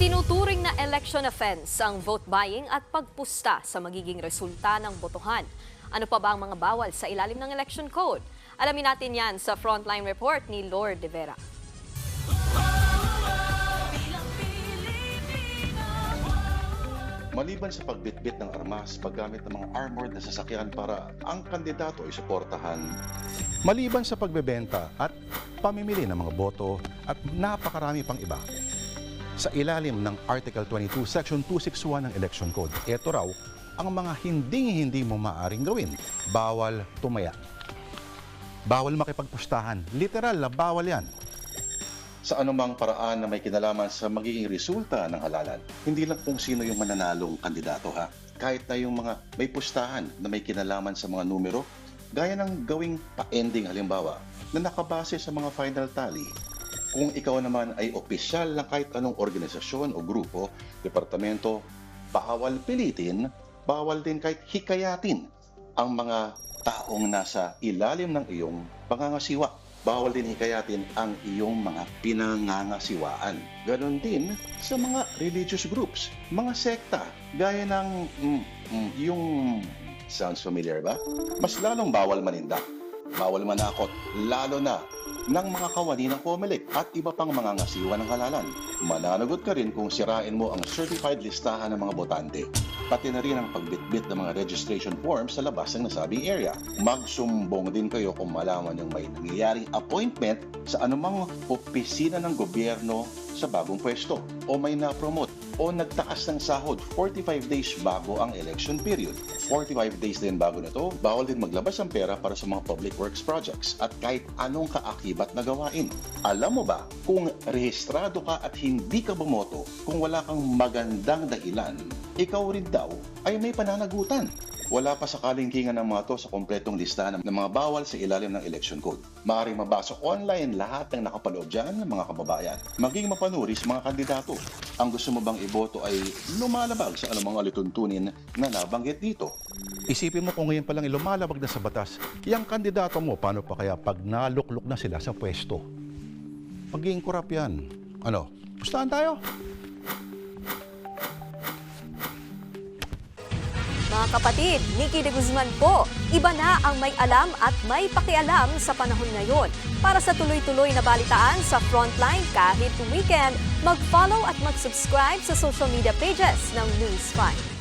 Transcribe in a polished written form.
Itinuturing na election offense ang vote buying at pagpusta sa magiging resulta ng botohan. Ano pa ba ang mga bawal sa ilalim ng election code? Alamin natin yan sa Frontline Report ni Lord De Vera. Maliban sa pagbitbit ng armas, paggamit ng mga armored na sasakyan para ang kandidato ay suportahan. Maliban sa pagbebenta at pamimili ng mga boto at napakarami pang iba. Sa ilalim ng Article 22, Section 261 ng Election Code, ito raw ang mga hindi mo maaaring gawin. Bawal tumaya. Bawal makipagpustahan. Literal na bawal yan. Sa anumang paraan na may kinalaman sa magiging resulta ng halalan. Hindi lang kung sino yung mananalong kandidato ha. Kahit na yung mga may pustahan na may kinalaman sa mga numero, gaya ng gawing pa-ending halimbawa na nakabase sa mga final tally. Kung ikaw naman ay opisyal ng kahit anong organisasyon o grupo, departamento, bawal pilitin, bawal din kahit hikayatin ang mga taong nasa ilalim ng iyong pangangasiwa. Bawal din hikayatin ang iyong mga pinangangasiwaan. Ganon din sa mga religious groups, mga sekta, gaya ng yung sounds familiar ba? Mas lalong bawal maninda, bawal manakot, lalo na ng mga kawani ng COMELEC at iba pang mga ngasiwa ng halalan. Mananagot ka rin kung sirain mo ang certified listahan ng mga botante, pati na rin ang pagbitbit ng mga registration forms sa labas ng nasabing area. Magsumbong din kayo kung malaman yung may nangyayaring appointment sa anumang opisina ng gobyerno sa bagong pwesto o may na-promote o nagtaas ng sahod 45 days bago ang election period. 45 days din bago nito, bawal din maglabas ng pera para sa mga public works projects at kahit anong kaakibat na gawain. Alam mo ba kung rehistrado ka at hindi ka bumoto, kung wala kang magandang dahilan, ikaw rin daw ay may pananagutan. Wala pa sa kalingkingan ng mga to sa kompletong listahan ng mga bawal sa ilalim ng election code. Maaaring mabasa online lahat ng nakapaloob dyan, mga kababayan. Maging mapanuri sa mga kandidato. Ang gusto mo bang iboto ay lumalabag sa anumang alituntunin na nabanggit dito. Isipin mo kung ngayon palang lumalabag na sa batas, yung kandidato mo, paano pa kaya pag naluklok na sila sa pwesto? Magiging korap yan. Ano? Pustahan tayo? Mga kapatid, Nikki de Guzman po. Iba na ang may alam at may pakialam sa panahon ngayon. Para sa tuloy-tuloy na balitaan sa Frontline kahit weekend, mag-follow at mag-subscribe sa social media pages ng News 5.